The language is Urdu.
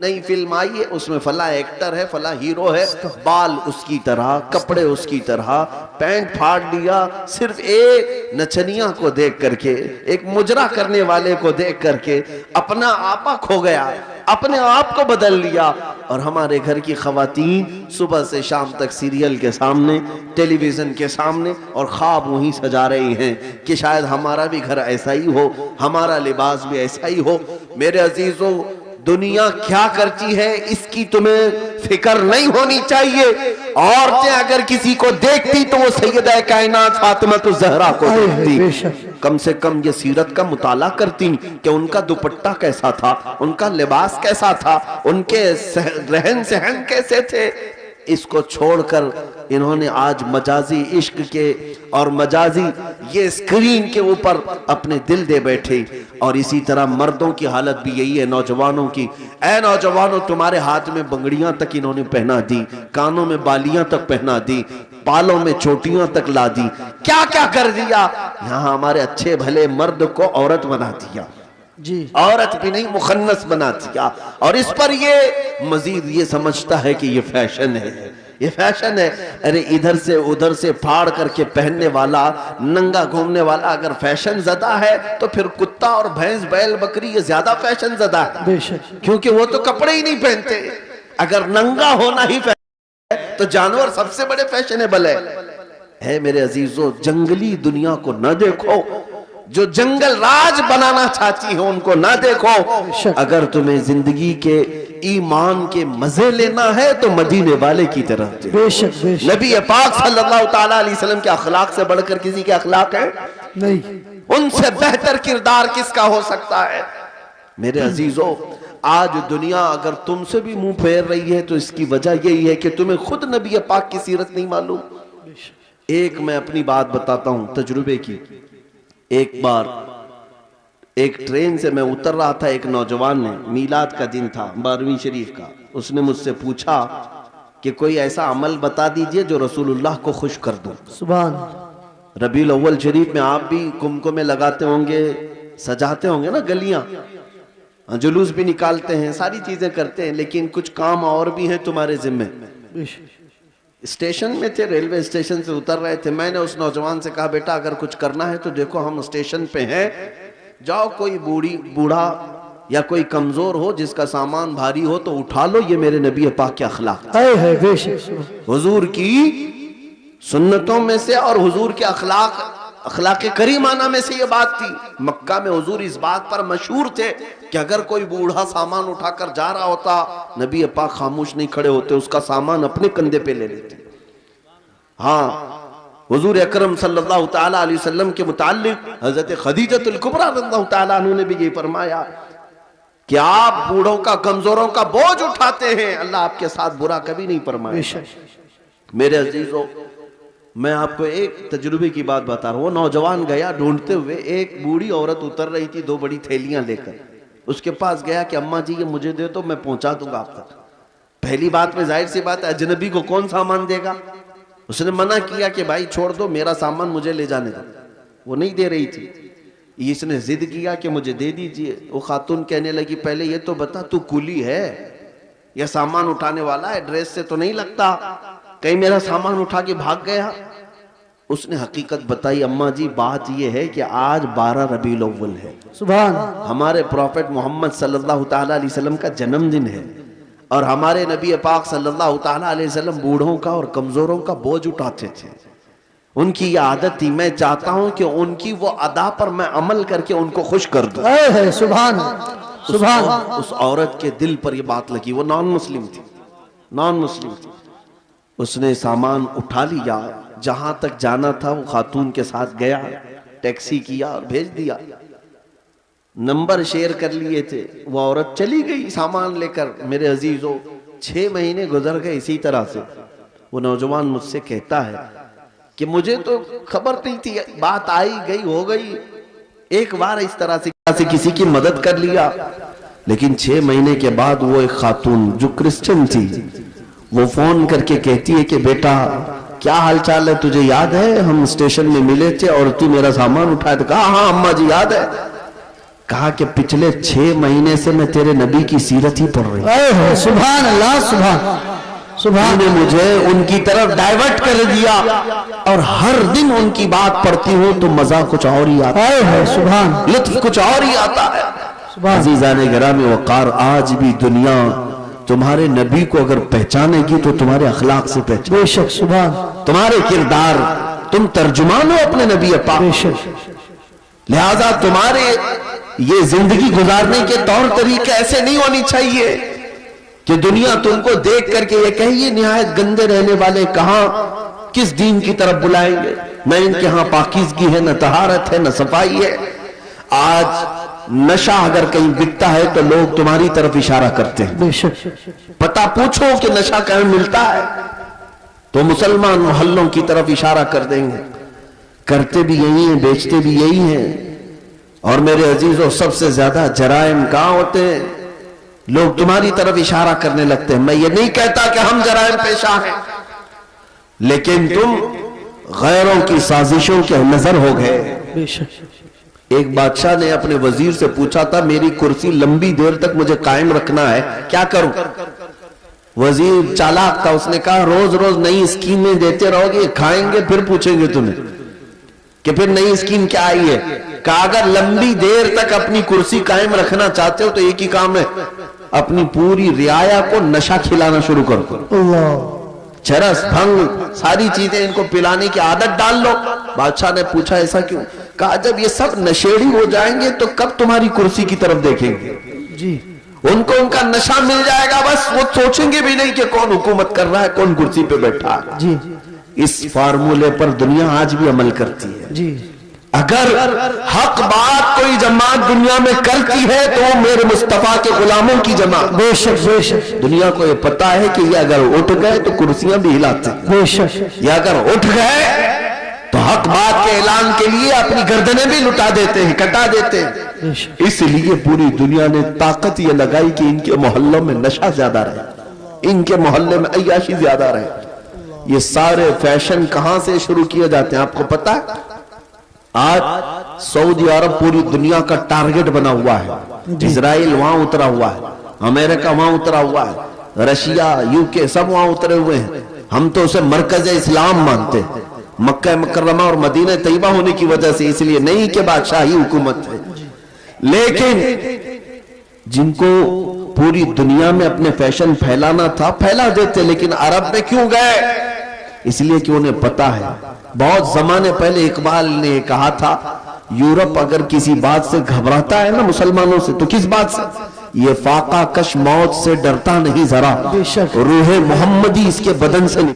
نئی فلم آئی ہے، اس میں فلاں ایکٹر ہے، فلاں ہیرو ہے، بال اس کی طرح، کپڑے اس کی طرح، پینٹ پھاڑ لیا، صرف ایک نچنیاں کو دیکھ کر کے، ایک مجرا کرنے والے کو دیکھ کر کے اپنا آپا کھو گیا، اپنے آپ کو بدل لیا۔ اور ہمارے گھر کی خواتین صبح سے شام تک سیریل کے سامنے، ٹیلی ویژن کے سامنے، اور خواب وہیں سجا رہی ہیں کہ شاید ہمارا بھی گھر ایسا ہی ہو، ہمارا لباس بھی ایسا ہی ہو۔ میرے عزیزوں، دنیا کیا کرتی ہے اس کی تمہیں فکر نہیں ہونی چاہیے۔ عورتیں اگر کسی کو دیکھتی تو وہ سیدہ کائنات فاطمہ الزہرا کو دیکھتی، کم سے کم یہ سیرت کا مطالعہ کرتی کہ ان کا دوپٹہ کیسا تھا، ان کا لباس کیسا تھا، ان کے رہن سہن کیسے تھے۔ اس کو چھوڑ کر انہوں نے آج مجازی عشق کے اور مجازی یہ اسکرین کے اوپر اپنے دل دے بیٹھے۔ اور اسی طرح مردوں کی حالت بھی یہی ہے، نوجوانوں کی۔ اے نوجوانوں، تمہارے ہاتھ میں بنگڑیاں تک انہوں نے پہنا دی، کانوں میں بالیاں تک پہنا دی، بالوں میں چوٹیاں تک لا دی، کیا کیا کر دیا۔ یہاں ہمارے اچھے بھلے مرد کو عورت بنا دیا، عورت بھی نہیں مخنث بنا دیا۔ اور اس پر یہ مزید یہ سمجھتا ہے کہ یہ فیشن ہے، یہ فیشن ہے۔ ارے ادھر سے ادھر سے پھاڑ کر کے پہننے والا، ننگا گھومنے والا اگر فیشن زدہ ہے تو پھر کتا اور بھینس بیل بکری یہ زیادہ فیشن زدہ ہے، کیونکہ وہ تو کپڑے ہی نہیں پہنتے۔ اگر ننگا ہونا ہی فیشن ہے تو جانور سب سے بڑے فیشنیبل ہے۔ میرے عزیزو، جنگلی دنیا کو نہ دیکھو، جو جنگل راج بنانا چاہتی ہیں ان کو نہ دیکھو۔ اگر تمہیں زندگی کے ایمان کے مزے لینا ہے تو مدینے والے کی طرف نبی پاک صلی اللہ تعالیٰ علیہ وسلم کے اخلاق سے بڑھ کر کسی کے اخلاق ہے نہیں، ان سے بہتر کردار کس کا ہو سکتا ہے۔ میرے عزیزو، آج دنیا اگر تم سے بھی منہ پھیر رہی ہے تو اس کی وجہ یہی ہے کہ تمہیں خود نبی پاک کی سیرت نہیں معلوم۔ ایک میں اپنی بات بتاتا ہوں تجربے کی۔ ایک بار ایک ٹرین سے میں اتر رہا تھا، ایک نوجوان نے، میلاد کا دن تھا 12ویں شریف کا، اس نے مجھ سے پوچھا کہ کوئی ایسا عمل بتا دیجئے جو رسول اللہ کو خوش کر دو۔ سبحان ربیع الاول شریف میں آپ بھی کمکمے لگاتے ہوں گے، سجاتے ہوں گے نا گلیاں، جلوس بھی نکالتے ہیں، ساری چیزیں کرتے ہیں، لیکن کچھ کام اور بھی ہیں تمہارے ذمہ۔ اسٹیشن میں تھے، ریلوے اسٹیشن سے اتر رہے تھے، میں نے اس نوجوان سے کہا بیٹا اگر کچھ کرنا ہے تو دیکھو ہم اسٹیشن پہ ہیں، جاؤ کوئی بوڑھا یا کوئی کمزور ہو جس کا سامان بھاری ہو تو اٹھا لو، یہ میرے نبی پاک کے اخلاق حضور کی سنتوں میں سے اور حضور کے اخلاق کریمانہ میں سے یہ بات تھی۔ مکہ میں حضور اس بات پر مشہور تھے کہ اگر کوئی بوڑھا سامان اٹھا کر جا رہا ہوتا، نبی پاک خاموش نہیں کھڑے ہوتے، اس کا سامان اپنے کندھے پہ لے لیتے۔ ہاں، حضور اکرم صلی اللہ تعالیٰ علیہ وسلم کے متعلق حضرت خدیجہ الکبریٰ رضی اللہ تعالیٰ عنہ نے بھی یہ فرمایا کہ آپ بوڑھوں کا، کمزوروں کا بوجھ اٹھاتے ہیں، اللہ آپ کے ساتھ برا کبھی نہیں فرمائے۔ میرے عزیزو، میں آپ کو ایک تجربے کی بات بتا رہا ہوں۔ وہ نوجوان گیا ڈھونڈتے ہوئے، ایک بوڑھی عورت اتر رہی تھی 2 بڑی تھیلیاں لے کر، اس کے پاس گیا کہ اماں جی یہ مجھے دے تو میں پہنچا دوں گا آپ تک۔ پہلی بات میں ظاہر سی بات ہے اجنبی کو کون سامان دے گا؟ اس نے منع کیا کہ بھائی چھوڑ دو، میرا سامان مجھے لے جانے دو۔ وہ نہیں دے رہی تھی، اس نے ضد کیا کہ مجھے دے دیجئے۔ وہ خاتون کہنے لگی پہلے یہ تو بتا تو کولی ہے یا سامان اٹھانے والا ہے؟ ڈریس سے تو نہیں لگتا، کہیں میرا سامان اٹھا کے بھاگ گیا؟ اس نے حقیقت بتائی، اماں جی بات یہ ہے کہ آج 12 ربیع الاول ہے، سبحان ہمارے پروفیٹ محمد صلی اللہ تعالیٰ علیہ وسلم کا جنم دن ہے، اور ہمارے نبی پاک صلی اللہ تعالیٰ علیہ وسلم بوڑھوں کا اور کمزوروں کا بوجھ اٹھاتے تھے۔ ان کی یہ عادت تھی، میں چاہتا ہوں کہ ان کی وہ ادا پر میں عمل کر کے ان کو خوش کر دوں۔ سبحان سبحان۔ اس عورت کے دل پر یہ بات لگی، وہ نان مسلم تھی، اس نے سامان اٹھا لیا، جہاں تک جانا تھا وہ خاتون کے ساتھ گیا، ٹیکسی کیا اور بھیج دیا، نمبر شیئر کر لیے تھے، وہ عورت چلی گئی سامان لے کر۔ میرے عزیزو، 6 مہینے گزر گئے اسی طرح سے۔ وہ نوجوان مجھ سے کہتا ہے کہ مجھے تو خبر نہیں تھی، بات آئی گئی ہو گئی، ایک بار اس طرح سے کسی کی مدد کر لیا، لیکن 6 مہینے کے بعد وہ ایک خاتون جو کرسچن تھی وہ فون کر کے کہتی ہے کہ بیٹا کیا حال چال ہے، تجھے یاد ہے ہم اسٹیشن میں ملے تھے اور تو میرا سامان اٹھایا تھا؟ کہا ہاں اماں جی یاد ہے۔ کہا کہ پچھلے 6 مہینے سے میں تیرے نبی کی سیرت ہی پڑھ رہی ہوں، سبحان اللہ، سبحان نے مجھے ان کی طرف ڈائیورٹ کر دیا، اور ہر دن ان کی بات پڑھتی ہوں تو مزہ کچھ اور ہی آتا ہے، سبحان لطف کچھ اور ہی آتا ہے۔ سبحان عزیزان گرامی وقار، آج بھی دنیا تمہارے نبی کو اگر پہچانے گی تو تمہارے اخلاق سے پہچانے، بے شک، سبحان تمہارے کردار، تم ترجمان ہو اپنے نبی پاک، بے شک، لہذا تمہارے یہ زندگی گزارنے کے طور طریقے ایسے نہیں ہونی چاہیے کہ دنیا تم کو دیکھ کر کے یہ کہے یہ نہایت گندے رہنے والے کہاں کس دین کی طرف بلائیں گے، نہ ان کے ہاں پاکیزگی ہے، نہ طہارت ہے، نہ صفائی ہے۔ آج نشہ اگر کہیں بکتا ہے تو لوگ تمہاری طرف اشارہ کرتے ہیں، بے شک، پتہ پوچھو کہ نشہ کہیں ملتا ہے تو مسلمان محلوں کی طرف اشارہ کر دیں گے، کرتے بھی یہی ہیں، بیچتے بھی یہی ہیں۔ اور میرے عزیزوں، سب سے زیادہ جرائم کہاں ہوتے ہیں؟ لوگ تمہاری طرف اشارہ کرنے لگتے ہیں۔ میں یہ نہیں کہتا کہ ہم جرائم پیشہ ہیں، لیکن تم غیروں کی سازشوں کے نظر ہو گئے۔ بے شک، ایک بادشاہ نے اپنے وزیر سے پوچھا تھا میری کرسی لمبی دیر تک مجھے قائم رکھنا ہے، کیا کروں؟ وزیر چالاک تھا، اس نے کہا روز روز نئی اسکیمیں دیتے رہو گے، کھائیں گے پھر پوچھیں گے تمہیں کہ پھر نئی اسکیم کیا آئی ہے۔ کہا اگر لمبی دیر تک اپنی کرسی قائم رکھنا چاہتے ہو تو ایک ہی کام ہے، اپنی پوری رعایا کو نشہ کھلانا شروع کر دو، اللہ، چرس بھنگ ساری چیزیں ان کو پلانے کی عادت ڈال لو۔ بادشاہ نے پوچھا ایسا کیوں؟ کہا جب یہ سب نشیڑی ہو جائیں گے تو کب تمہاری کرسی کی طرف دیکھیں گے؟ جی، ان کو ان کا نشہ مل جائے گا، بس وہ سوچیں گے بھی نہیں کہ کون حکومت کر رہا ہے، کون کرسی پہ بیٹھا ہے۔ جی، اس فارمولے پر دنیا آج بھی عمل کرتی ہے۔ جی، اگر حق بات کوئی جماعت دنیا میں کرتی ہے تو وہ میرے مصطفیٰ کے غلاموں کی جماعت۔ بے شک، بے شک، دنیا کو یہ پتا ہے کہ یہ اگر اٹھ گئے تو کرسیاں بھی ہلاتے ہیں، بے شک، یہ اگر اٹھ گئے تو حق بات کے اعلان کے لیے اپنی گردنیں بھی لٹا دیتے ہیں، کٹا دیتے ہیں۔ بے شک، اس لیے پوری دنیا نے طاقت یہ لگائی کہ ان کے محلوں میں نشہ زیادہ رہے، ان کے محلے میں عیاشی زیادہ رہے۔ یہ سارے فیشن کہاں سے شروع کیے جاتے ہیں آپ کو پتا ہے؟ آج سعودی عرب پوری دنیا کا ٹارگٹ بنا ہوا ہے، اسرائیل وہاں اترا ہوا ہے، امریکہ وہاں اترا ہوا ہے، رشیا، UK سب وہاں اترے ہوئے ہیں۔ ہم تو اسے مرکز اسلام مانتے ہیں، مکہ مکرمہ اور مدینہ طیبہ ہونے کی وجہ سے، اس لیے نہیں کہ بادشاہی حکومت ہے، لیکن جن کو پوری دنیا میں اپنے فیشن پھیلانا تھا پھیلا دیتے، لیکن عرب میں کیوں گئے؟ اس لیے کہ انہیں پتا ہے۔ بہت زمانے پہلے اقبال نے کہا تھا یورپ اگر کسی بات سے گھبراتا ہے نا مسلمانوں سے تو کس بات سے؟ یہ فاقہ کش موت سے ڈرتا نہیں ذرا، بے شک، روح محمدی اس کے بدن سے